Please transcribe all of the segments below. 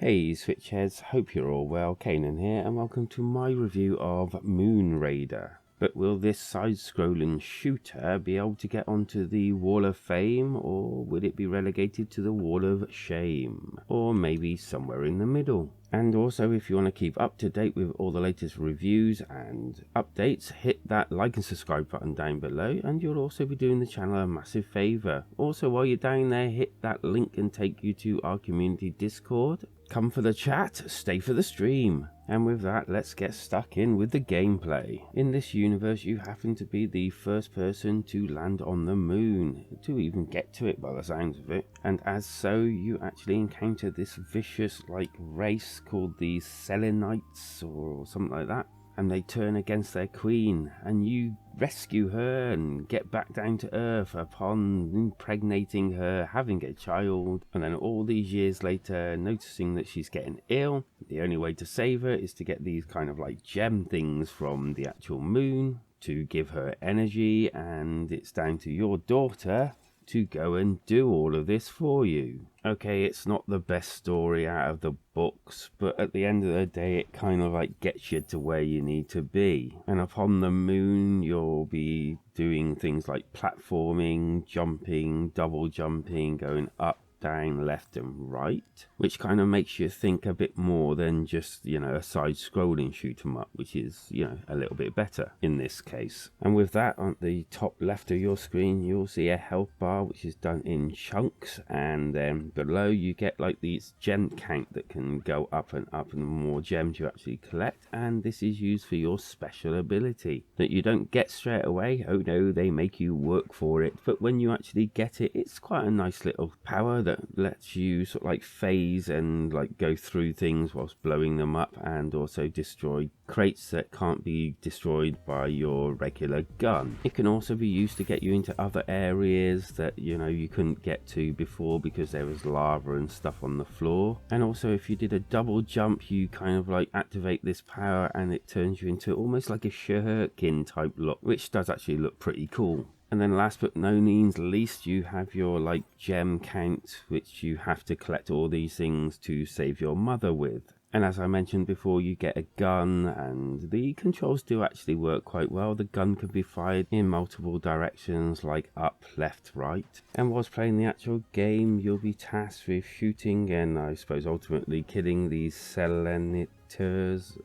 Hey Switchheads, hope you're all well. Kanan here and welcome to my review of Moon Raider. But will this side-scrolling shooter be able to get onto the Wall of Fame, or would it be relegated to the Wall of Shame? Or maybe somewhere in the middle? And also, if you want to keep up to date with all the latest reviews and updates, hit that like and subscribe button down below, and you'll also be doing the channel a massive favour. Also, while you're down there, hit that link and take you to our community Discord. Come for the chat, stay for the stream. And with that, let's get stuck in with the gameplay. In this universe, you happen to be the first person to land on the moon, to even get to it by the sounds of it. And as so, you actually encounter this vicious race called the Selenites or something like that. And they turn against their queen, and you rescue her and get back down to earth upon impregnating her, having a child, and then all these years later noticing that she's getting ill. The only way to save her is to get these kind of gem things from the actual moon to give her energy, and it's down to your daughter to go and do all of this for you. Okay, it's not the best story out of the books, but at the end of the day it kind of gets you to where you need to be. And upon the moon you'll be doing things like platforming, jumping, double jumping, going up, down, left and right, which kind of makes you think a bit more than just, a side-scrolling shoot 'em up, which is, a little bit better in this case. And with that, on the top left of your screen, you'll see a health bar, which is done in chunks, and then below you get these gem count that can go up, and the more gems you actually collect, and this is used for your special ability that you don't get straight away. Oh no, they make you work for it, but when you actually get it, it's quite a nice little power that lets you phase and go through things whilst blowing them up, and also destroy crates that can't be destroyed by your regular gun. It can also be used to get you into other areas that you couldn't get to before because there was lava and stuff on the floor. And also, if you did a double jump, you kind of activate this power and it turns you into almost like a shuriken type look, which does actually look pretty cool. And then last but no means least, you have your gem count, which you have to collect all these things to save your mother with. And as I mentioned before, you get a gun, and the controls do actually work quite well. The gun can be fired in multiple directions, like up, left, right. And whilst playing the actual game, you'll be tasked with shooting and I suppose ultimately killing these Selenitors,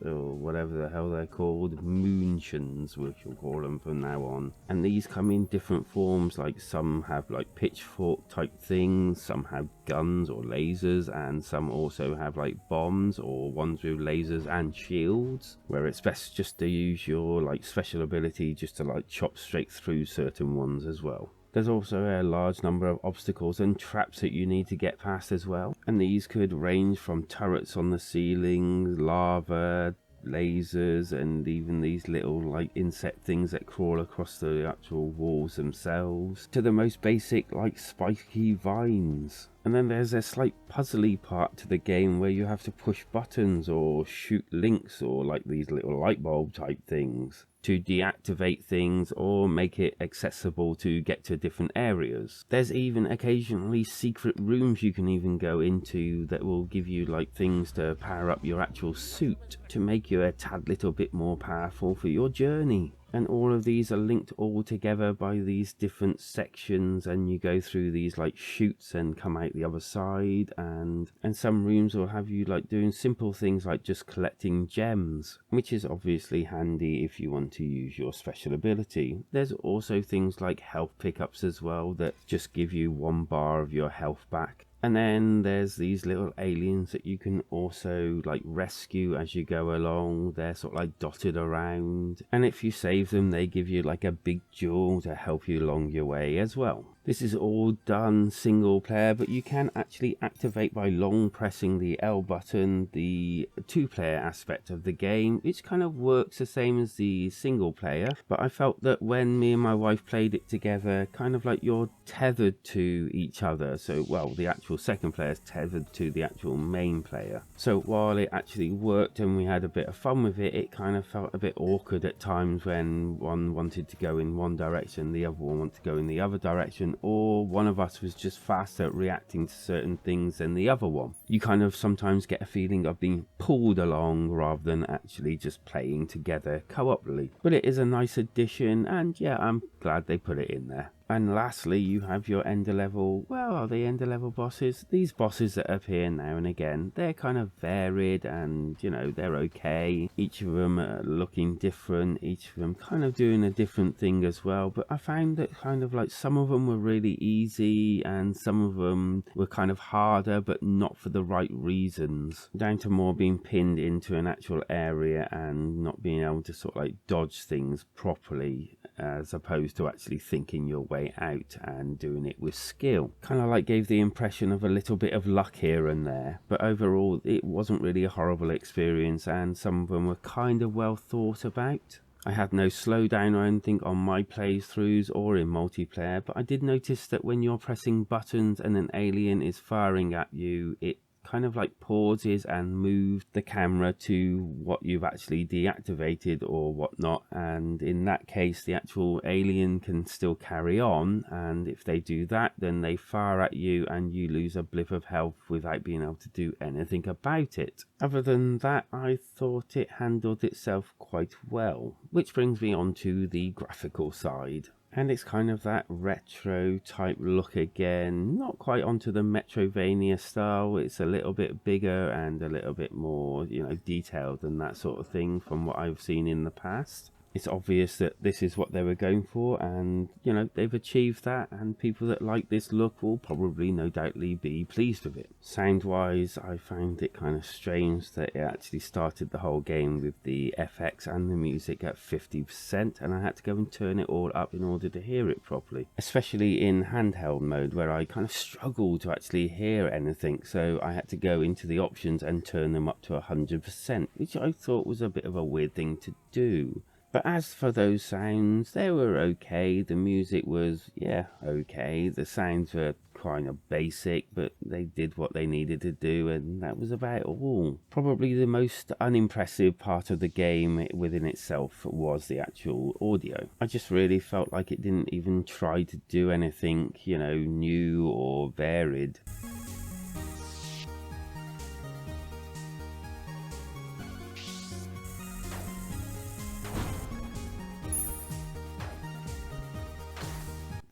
or whatever the hell they're called, Moonshins, which we'll call them from now on. And these come in different forms, some have pitchfork type things, some have guns or lasers, and some also have bombs or ones with lasers and shields, where it's best just to use your special ability just to chop straight through certain ones as well. There's also a large number of obstacles and traps that you need to get past as well, and these could range from turrets on the ceiling, lava, lasers, and even these little insect things that crawl across the actual walls themselves, to the most basic spiky vines. And then there's a slight puzzly part to the game where you have to push buttons or shoot links or these little light bulb type things to deactivate things or make it accessible to get to different areas. There's even occasionally secret rooms you can even go into that will give you things to power up your actual suit to make you a tad little bit more powerful for your journey. And all of these are linked all together by these different sections, and you go through these chutes and come out the other side, and some rooms will have you doing simple things like just collecting gems, which is obviously handy if you want to use your special ability. There's also things like health pickups as well that just give you 1 bar of your health back. And then there's these little aliens that you can also rescue as you go along. They're dotted around, and if you save them they give you a big jewel to help you along your way as well. This is all done single player, but you can actually activate by long pressing the L button the 2-player aspect of the game, which kind of works the same as the single player. But I felt that when me and my wife played it together, kind of you're tethered to each other. So, well, the actual second player is tethered to the actual main player. So while it actually worked and we had a bit of fun with it, it kind of felt a bit awkward at times when one wanted to go in one direction, the other one wanted to go in the other direction, or one of us was just faster at reacting to certain things than the other one. You kind of sometimes get a feeling of being pulled along rather than actually just playing together co-oply. But it is a nice addition, and yeah, I'm glad they put it in there. And lastly, you have your ender level, well, are they ender level bosses? These bosses that appear now and again, they're kind of varied and, you know, they're okay. Each of them are looking different, each of them kind of doing a different thing as well. But I found that kind of like some of them were really easy and some of them were kind of harder, but not for the right reasons. Down to more being pinned into an actual area and not being able to sort of like dodge things properly, as opposed to actually thinking your way out and doing it with skill. Kind of like gave the impression of a little bit of luck here and there, but overall it wasn't really a horrible experience, and some of them were kind of well thought about. I had no slowdown or anything on my playthroughs or in multiplayer, but I did notice that when you're pressing buttons and an alien is firing at you, it kind of like pauses and moves the camera to what you've actually deactivated or whatnot, and in that case the actual alien can still carry on, and if they do that then they fire at you and you lose a blip of health without being able to do anything about it. Other than that, I thought it handled itself quite well, which brings me on to the graphical side. And it's kind of that retro type look again, not quite onto the Metrovania style. It's a little bit bigger and a little bit more, you know, detailed and that sort of thing from what I've seen in the past. It's obvious that this is what they were going for, and you know, they've achieved that, and people that like this look will probably no doubtly be pleased with it. Sound wise, I found it kind of strange that it actually started the whole game with the FX and the music at 50%, and I had to go and turn it all up in order to hear it properly, especially in handheld mode where I kind of struggled to actually hear anything, so I had to go into the options and turn them up to 100%, which I thought was a bit of a weird thing to do. But as for those sounds, they were okay. The music was, yeah, okay. The sounds were kind of basic, but they did what they needed to do, and that was about all. Probably the most unimpressive part of the game within itself was the actual audio. I just really felt like it didn't even try to do anything, you know, new or varied.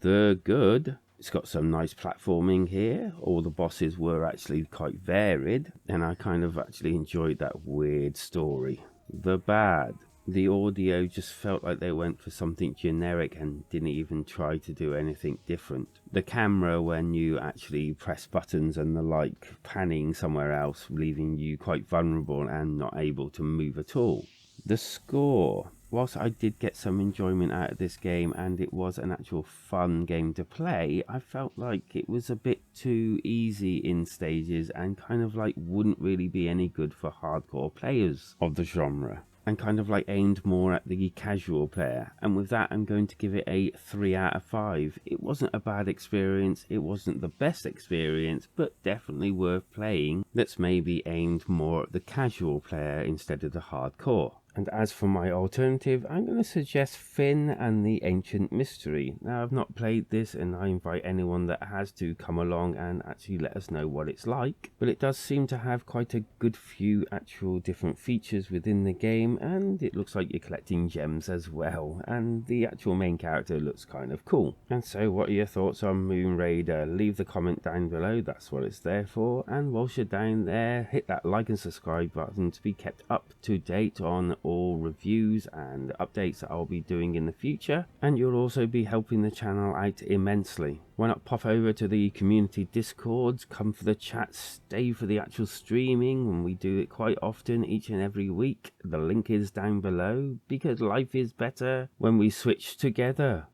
The good. It's got some nice platforming here. All the bosses were actually quite varied, and I kind of actually enjoyed that weird story. The bad. The audio just felt like they went for something generic and didn't even try to do anything different. The camera, when you actually press buttons and the like, panning somewhere else, leaving you quite vulnerable and not able to move at all. The score. Whilst I did get some enjoyment out of this game and it was an actual fun game to play, I felt like it was a bit too easy in stages and kind of like wouldn't really be any good for hardcore players of the genre, and kind of like aimed more at the casual player. And with that, I'm going to give it a 3 out of 5. It wasn't a bad experience, it wasn't the best experience, but definitely worth playing. That's maybe aimed more at the casual player instead of the hardcore. And as for my alternative, I'm going to suggest Finn and the Ancient Mystery. Now, I've not played this, and I invite anyone that has to come along and actually let us know what it's like. But it does seem to have quite a good few actual different features within the game, and it looks like you're collecting gems as well. And the actual main character looks kind of cool. And so, what are your thoughts on Moon Raider? Leave the comment down below, that's what it's there for. And whilst you're down there, hit that like and subscribe button to be kept up to date on all reviews and updates that I'll be doing in the future, and you'll also be helping the channel out immensely. Why not pop over to the community discords, come for the chat, stay for the actual streaming, and we do it quite often each and every week. The link is down below, because life is better when we switch together.